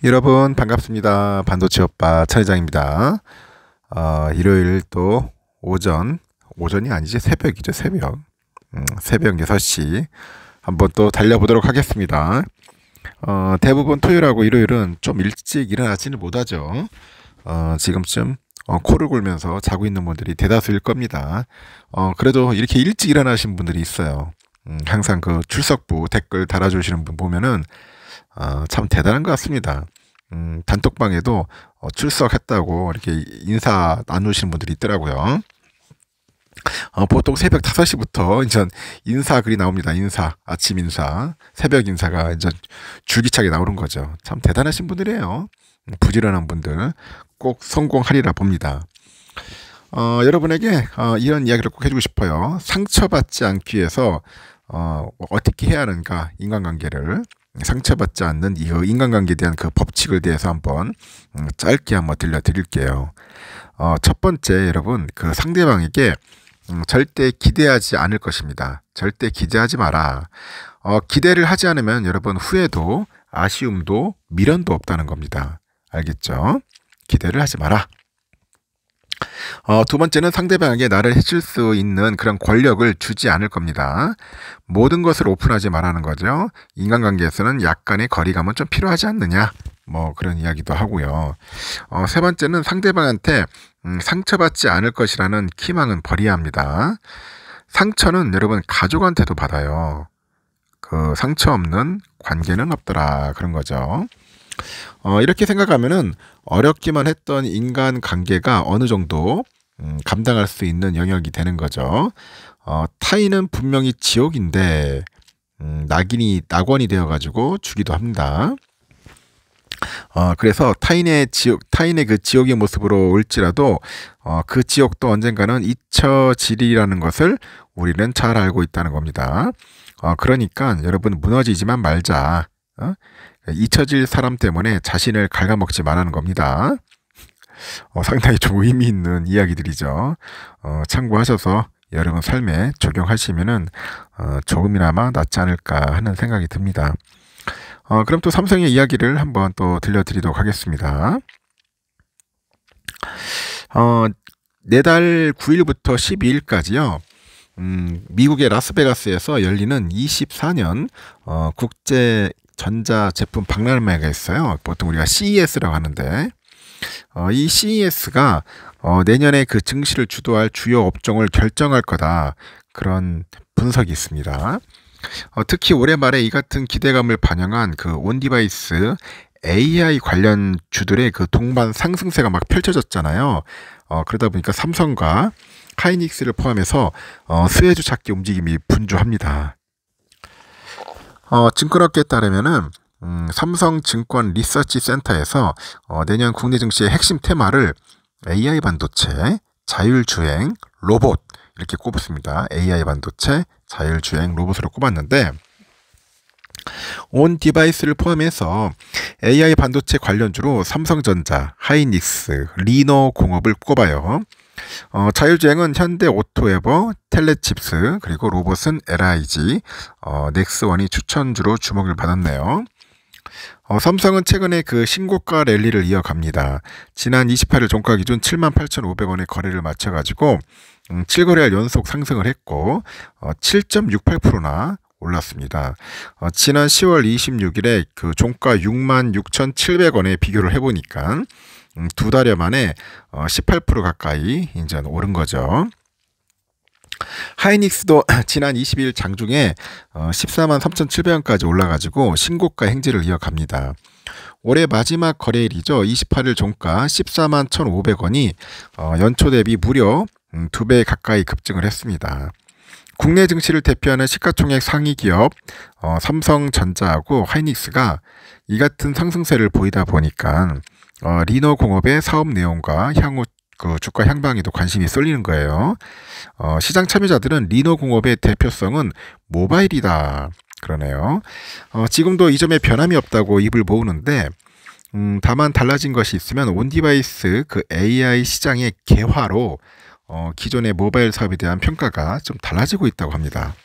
여러분 반갑습니다. 반도체 오빠 차회장입니다. 일요일 또 오전이 아니지 새벽이죠. 새벽 6시 한번 또 달려보도록 하겠습니다. 대부분 토요일하고 일요일은 좀 일찍 일어나지는 못하죠. 지금쯤 코를 골면서 자고 있는 분들이 대다수일 겁니다. 그래도 이렇게 일찍 일어나신 분들이 있어요. 항상 그 출석부 댓글 달아주시는 분 보면은 참 대단한 것 같습니다. 단톡방에도 출석했다고 이렇게 인사 나누시는 분들이 있더라고요. 보통 새벽 5시부터 이제 인사 글이 나옵니다. 아침 인사, 새벽 인사가 이제 줄기차게 나오는 거죠. 참 대단하신 분들이에요. 부지런한 분들 꼭 성공하리라 봅니다. 여러분에게 이런 이야기를 꼭 해주고 싶어요. 상처받지 않기 위해서 어떻게 해야 하는가, 인간관계를 상처받지 않는 이 인간관계에 대한 그 법칙을 대해서 한번 짧게 한번 들려드릴게요. 첫 번째, 여러분, 그 상대방에게 절대 기대하지 않을 것입니다. 절대 기대하지 마라. 기대를 하지 않으면 여러분 후회도 아쉬움도 미련도 없다는 겁니다. 알겠죠? 기대를 하지 마라. 두 번째는 상대방에게 나를 해칠 수 있는 그런 권력을 주지 않을 겁니다. 모든 것을 오픈하지 말라는 거죠. 인간관계에서는 약간의 거리감은 좀 필요하지 않느냐, 뭐 그런 이야기도 하고요. 세 번째는 상대방한테 상처받지 않을 것이라는 희망은 버려야 합니다. 상처는 여러분 가족한테도 받아요. 그 상처 없는 관계는 없더라, 그런 거죠. 이렇게 생각하면은 어렵기만 했던 인간관계가 어느 정도 감당할 수 있는 영역이 되는 거죠. 타인은 분명히 지옥인데 낙원이 되어가지고 주기도 합니다. 그래서 타인의 그 지옥의 모습으로 올지라도 그 지옥도 언젠가는 잊혀지리라는 것을 우리는 잘 알고 있다는 겁니다. 그러니까 여러분 무너지지만 말자. 잊혀질 사람 때문에 자신을 갉아먹지 말라는 겁니다. 상당히 좀 의미 있는 이야기들이죠. 참고하셔서 여러분 삶에 적용하시면은 조금이나마 낫지 않을까 하는 생각이 듭니다. 그럼 또 삼성의 이야기를 한번 또 들려드리도록 하겠습니다. 내달 9일부터 12일까지요. 미국의 라스베가스에서 열리는 24년 국제 전자제품 박람회가 있어요. 보통 우리가 CES라고 하는데 이 CES가 내년에 그 증시를 주도할 주요 업종을 결정할 거다, 그런 분석이 있습니다. 특히 올해 말에 이 같은 기대감을 반영한 그 온디바이스 AI 관련 주들의 그 동반 상승세가 막 펼쳐졌잖아요. 그러다 보니까 삼성과 하이닉스를 포함해서 수혜주 찾기 움직임이 분주합니다. 증권업계에 따르면은 삼성증권 리서치 센터에서 내년 국내 증시의 핵심 테마를 AI 반도체, 자율주행, 로봇 이렇게 꼽았습니다. AI 반도체, 자율주행, 로봇으로 꼽았는데 온 디바이스를 포함해서 AI 반도체 관련주로 삼성전자, 하이닉스, 리노공업을 꼽아요. 자율주행은 현대 오토에버, 텔레칩스, 그리고 로봇은 LIG, 넥스원이 추천주로 주목을 받았네요. 삼성은 최근에 그 신고가 랠리를 이어갑니다. 지난 28일 종가 기준 78,500원의 거래를 마쳐가지고 7거래일 연속 상승을 했고 7.68%나 올랐습니다. 지난 10월 26일에 그 종가 66,700원에 비교를 해보니까 두 달여 만에 18% 가까이 이제 오른 거죠. 하이닉스도 지난 22일 장중에 143,700원까지 올라가지고 신고가 행진을 이어갑니다. 올해 마지막 거래일이죠. 28일 종가 141,500원이 연초 대비 무려 2배 가까이 급증을 했습니다. 국내 증시를 대표하는 시가총액 상위 기업 삼성전자하고 하이닉스가 이 같은 상승세를 보이다 보니까 리노공업의 사업 내용과 향후 그 주가 향방에도 관심이 쏠리는 거예요. 시장 참여자들은 리노공업의 대표성은 모바일이다 그러네요. 지금도 이 점에 변함이 없다고 입을 모으는데 다만 달라진 것이 있으면 온디바이스 그 AI 시장의 개화로 기존의 모바일 사업에 대한 평가가 좀 달라지고 있다고 합니다.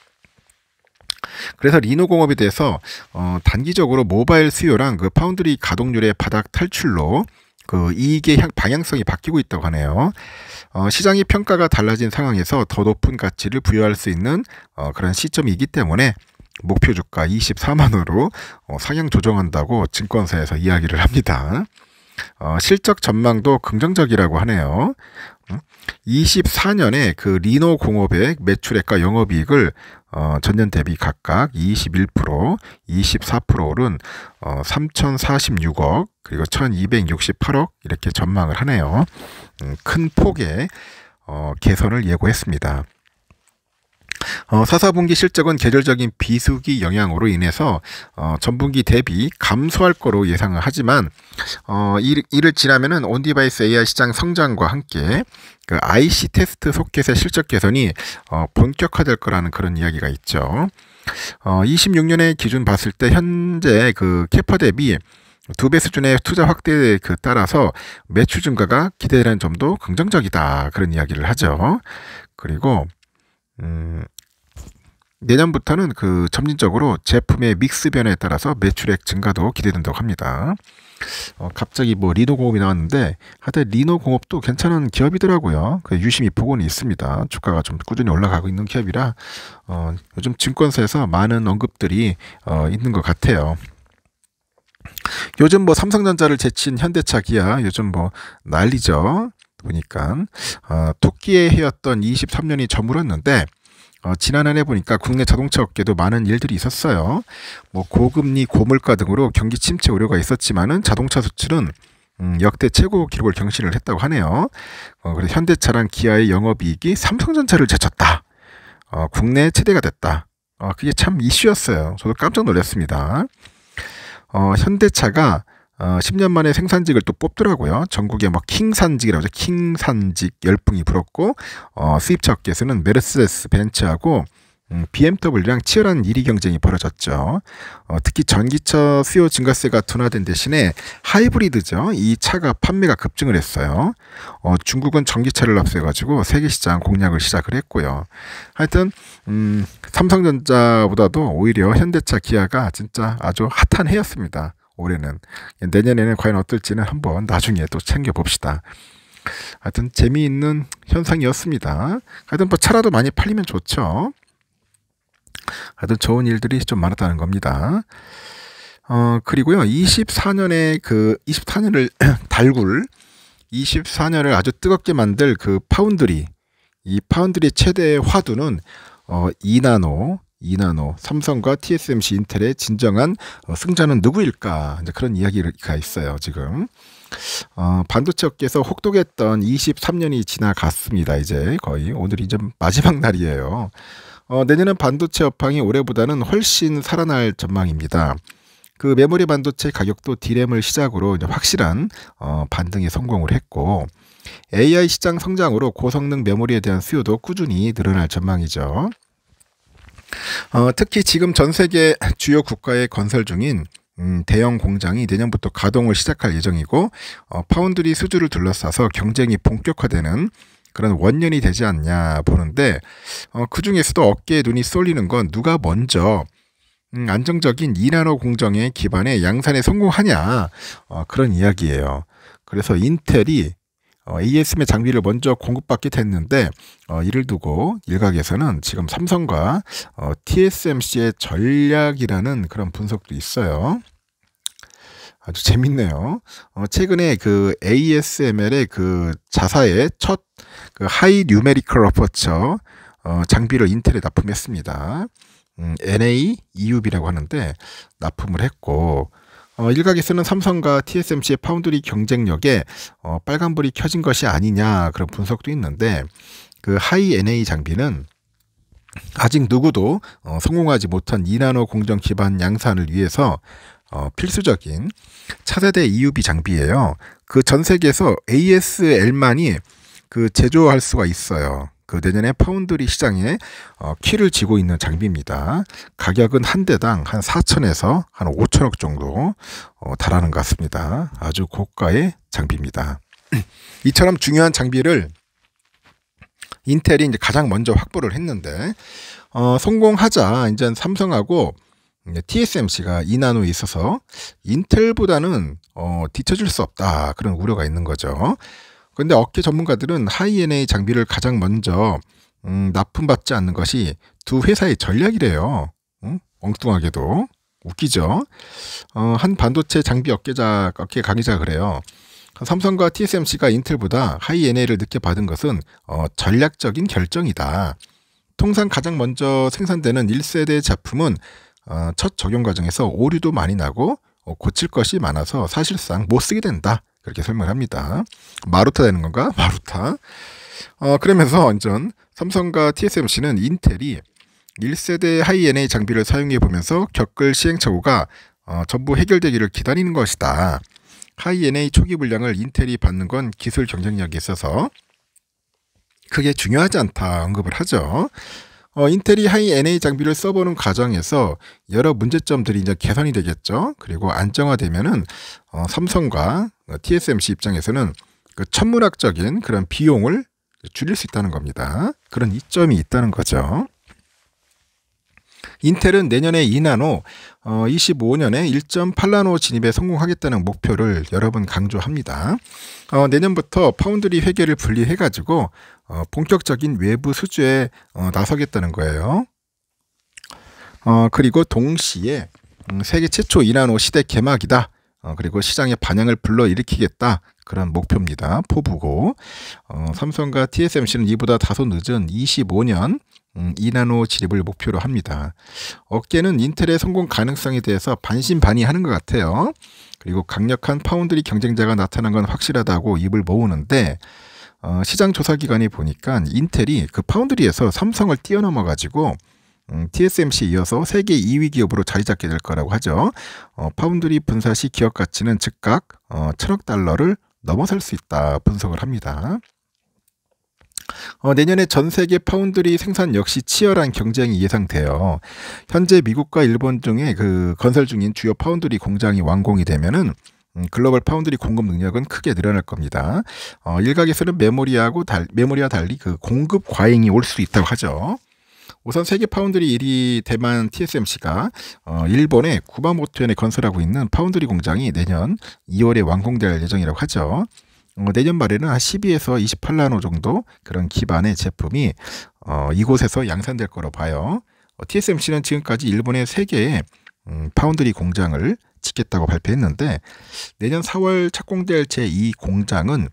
그래서 리노공업에 대해서 단기적으로 모바일 수요랑 그 파운드리 가동률의 바닥 탈출로 그 이익의 방향성이 바뀌고 있다고 하네요. 시장의 평가가 달라진 상황에서 더 높은 가치를 부여할 수 있는 그런 시점이기 때문에 목표 주가 24만원으로 상향 조정한다고 증권사에서 이야기를 합니다. 실적 전망도 긍정적이라고 하네요. 24년에 그 리노 공업의 매출액과 영업이익을 전년 대비 각각 21%, 24% 오른 3,046억 그리고 1,268억 이렇게 전망을 하네요. 큰 폭의 개선을 예고했습니다. 4사분기 실적은 계절적인 비수기 영향으로 인해서 전분기 대비 감소할 거로 예상을 하지만 이를 지나면은 온디바이스 AI 시장 성장과 함께 그 IC 테스트 소켓의 실적 개선이 본격화될 거라는 그런 이야기가 있죠. 26년의 기준 봤을 때 현재 그 캐파 대비 2배 수준의 투자 확대에 따라서 매출 증가가 기대되는 점도 긍정적이다 그런 이야기를 하죠. 그리고 내년부터는 그 점진적으로 제품의 믹스 변화에 따라서 매출액 증가도 기대된다고 합니다. 갑자기 뭐 리노공업이 나왔는데 하여튼 리노공업도 괜찮은 기업이더라고요. 유심히 보고는 있습니다. 주가가 좀 꾸준히 올라가고 있는 기업이라 요즘 증권사에서 많은 언급들이 있는 것 같아요. 요즘 뭐 삼성전자를 제친 현대차, 기아 요즘 뭐 난리죠. 보니까 토끼의 해였던 23년이 저물었는데 지난 한 해 보니까 국내 자동차 업계도 많은 일들이 있었어요. 뭐 고금리, 고물가 등으로 경기 침체 우려가 있었지만은 자동차 수출은 역대 최고 기록을 경신을 했다고 하네요. 그래서 현대차랑 기아의 영업이익이 삼성전자를 제쳤다. 국내 최대가 됐다. 그게 참 이슈였어요. 저도 깜짝 놀랐습니다. 현대차가 10년 만에 생산직을 또 뽑더라고요. 전국에 뭐 킹산직이라고 하죠. 킹산직 열풍이 불었고 수입차 업계에서는 메르세데스 벤츠하고 BMW랑 치열한 1위 경쟁이 벌어졌죠. 특히 전기차 수요 증가세가 둔화된 대신에 하이브리드죠. 이 차가 판매가 급증을 했어요. 중국은 전기차를 앞세가지고 세계 시장 공략을 시작을 했고요. 하여튼 삼성전자보다도 오히려 현대차, 기아가 진짜 아주 핫한 해였습니다. 올해는. 내년에는 과연 어떨지는 한번 나중에 또 챙겨봅시다. 하여튼 재미있는 현상이었습니다. 하여튼 뭐 차라도 많이 팔리면 좋죠. 하여튼 좋은 일들이 좀 많았다는 겁니다. 그리고요 24년을 달굴 24년을 아주 뜨겁게 만들 그 파운드리, 이 파운드리의 최대 화두는 2나노 삼성과 TSMC, 인텔의 진정한 승자는 누구일까? 이제 그런 이야기가 있어요. 지금 반도체 업계에서 혹독했던 23년이 지나갔습니다. 이제 거의 오늘이 이제 마지막 날이에요. 내년은 반도체 업황이 올해보다는 훨씬 살아날 전망입니다. 그 메모리 반도체 가격도 D램을 시작으로 이제 확실한 반등에 성공을 했고 AI 시장 성장으로 고성능 메모리에 대한 수요도 꾸준히 늘어날 전망이죠. 특히 지금 전 세계 주요 국가에 건설 중인 대형 공장이 내년부터 가동을 시작할 예정이고 파운드리 수주를 둘러싸서 경쟁이 본격화되는 그런 원년이 되지 않냐 보는데 그 중에서도 어깨에 눈이 쏠리는 건 누가 먼저 안정적인 2나노 공정의 기반에 양산에 성공하냐 그런 이야기예요. 그래서 인텔이 ASM의 장비를 먼저 공급받게 됐는데 이를 두고 일각에서는 지금 삼성과 TSMC의 전략이라는 그런 분석도 있어요. 아주 재밌네요. 최근에 그 ASML의 그 자사의 첫 그 하이 뉴메리컬 어퍼처 장비를 인텔에 납품했습니다. NA EUV라고 하는데 납품을 했고 일각에서는 삼성과 TSMC의 파운드리 경쟁력에 빨간불이 켜진 것이 아니냐 그런 분석도 있는데 그 하이 NA 장비는 아직 누구도 성공하지 못한 2나노 공정 기반 양산을 위해서 필수적인 차세대 EUV 장비예요. 그 전 세계에서 ASL만이 그 제조할 수가 있어요. 그 내년에 파운드리 시장에 키를 쥐고 있는 장비입니다. 가격은 한 대당 한 4천에서 한 5천억 정도 달하는 것 같습니다. 아주 고가의 장비입니다. 이처럼 중요한 장비를 인텔이 이제 가장 먼저 확보를 했는데 성공하자 이제 삼성하고 TSMC가 2나노에 있어서 인텔보다는 뒤처질 수 없다, 그런 우려가 있는 거죠. 그런데 업계 전문가들은 하이NA 장비를 가장 먼저 납품받지 않는 것이 두 회사의 전략이래요. 엉뚱하게도 웃기죠. 한 반도체 장비 업계 강의자가 그래요. 삼성과 TSMC가 인텔보다 하이NA를 늦게 받은 것은 전략적인 결정이다. 통상 가장 먼저 생산되는 1세대 제품은 첫 적용 과정에서 오류도 많이 나고 고칠 것이 많아서 사실상 못 쓰게 된다, 그렇게 설명합니다. 마루타 되는 건가? 마루타. 그러면서 완전 삼성과 TSMC는 인텔이 1세대 하이NA 장비를 사용해 보면서 겪을 시행착오가 전부 해결되기를 기다리는 것이다. 하이NA 초기 분량을 인텔이 받는 건 기술 경쟁력이 있어서 크게 중요하지 않다 언급을 하죠. 인텔이 하이NA 장비를 써보는 과정에서 여러 문제점들이 이제 개선이 되겠죠. 그리고 안정화되면은 삼성과 TSMC 입장에서는 그 천문학적인 그런 비용을 줄일 수 있다는 겁니다. 그런 이점이 있다는 거죠. 인텔은 내년에 2나노, 25년에 1.8나노 진입에 성공하겠다는 목표를 여러 번 강조합니다. 내년부터 파운드리 회계를 분리해가지고 본격적인 외부 수주에 나서겠다는 거예요. 그리고 동시에 세계 최초 2나노 시대 개막이다. 그리고 시장의 반향을 불러일으키겠다, 그런 목표입니다. 포부고 삼성과 TSMC는 이보다 다소 늦은 25년 2나노 진입을 목표로 합니다. 업계는 인텔의 성공 가능성에 대해서 반신반의하는 것 같아요. 그리고 강력한 파운드리 경쟁자가 나타난 건 확실하다고 입을 모으는데 시장 조사 기관이 보니까 인텔이 그 파운드리에서 삼성을 뛰어넘어 가지고 TSMC에 이어서 세계 2위 기업으로 자리 잡게 될 거라고 하죠. 파운드리 분사 시 기업 가치는 즉각 1,000억 달러를 넘어설 수 있다 분석을 합니다. 내년에 전 세계 파운드리 생산 역시 치열한 경쟁이 예상돼요. 현재 미국과 일본 중에 그 건설 중인 주요 파운드리 공장이 완공이 되면은 글로벌 파운드리 공급 능력은 크게 늘어날 겁니다. 일각에서는 메모리와 달리 그 공급 과잉이 올 수 있다고 하죠. 우선 세계 파운드리 1위 대만 TSMC가 일본의 구마모토현에 건설하고 있는 파운드리 공장이 내년 2월에 완공될 예정이라고 하죠. 내년 말에는 한 12에서 28나노 정도 그런 기반의 제품이 이곳에서 양산될 거로 봐요. TSMC는 지금까지 일본의 3개의 파운드리 공장을 짓겠다고 발표했는데 내년 4월 착공될 제2 공장은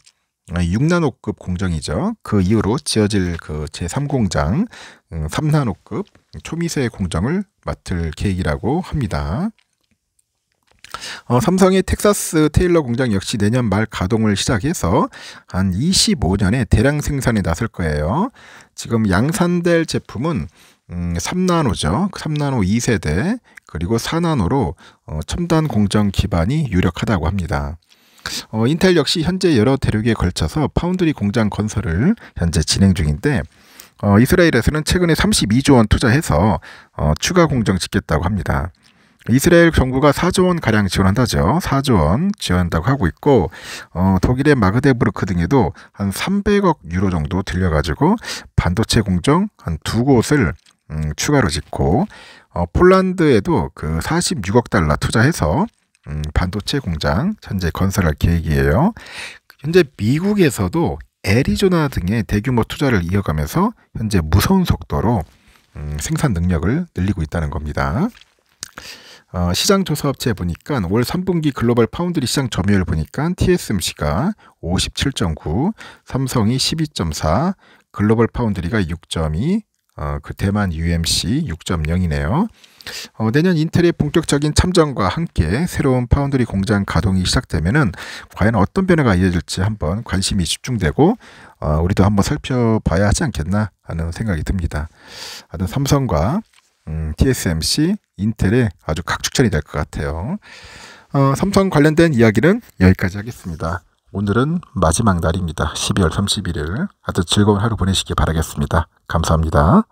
6나노급 공정이죠. 그 이후로 지어질 그 제3공장 3나노급 초미세 공정을 맡을 계획이라고 합니다. 삼성의 텍사스 테일러 공장 역시 내년 말 가동을 시작해서 한 25년에 대량 생산에 나설 거예요. 지금 양산될 제품은 3나노죠. 3나노 2세대 그리고 4나노로 첨단 공정 기반이 유력하다고 합니다. 인텔 역시 현재 여러 대륙에 걸쳐서 파운드리 공장 건설을 현재 진행 중인데 이스라엘에서는 최근에 32조 원 투자해서 추가 공장 짓겠다고 합니다. 이스라엘 정부가 4조 원 가량 지원한다죠. 4조 원 지원한다고 하고 있고 독일의 마그데부르크 등에도 한 300억 유로 정도 들려가지고 반도체 공정 한 2곳을 추가로 짓고 폴란드에도 그 46억 달러 투자해서 반도체 공장 현재 건설할 계획이에요. 현재 미국에서도 애리조나 등의 대규모 투자를 이어가면서 현재 무서운 속도로 생산 능력을 늘리고 있다는 겁니다. 시장 조사 업체에 보니까 올 3분기 글로벌 파운드리 시장 점유율 보니까 TSMC가 57.9, 삼성이 12.4, 글로벌 파운드리가 6.2, 그 대만 UMC 6.0이네요. 내년 인텔의 본격적인 참전과 함께 새로운 파운드리 공장 가동이 시작되면은 과연 어떤 변화가 이어질지 한번 관심이 집중되고 우리도 한번 살펴봐야 하지 않겠나 하는 생각이 듭니다. 하여튼 삼성과 TSMC, 인텔의 아주 각축전이 될 것 같아요. 삼성 관련된 이야기는 여기까지 하겠습니다. 오늘은 마지막 날입니다. 12월 31일. 아주 즐거운 하루 보내시기 바라겠습니다. 감사합니다.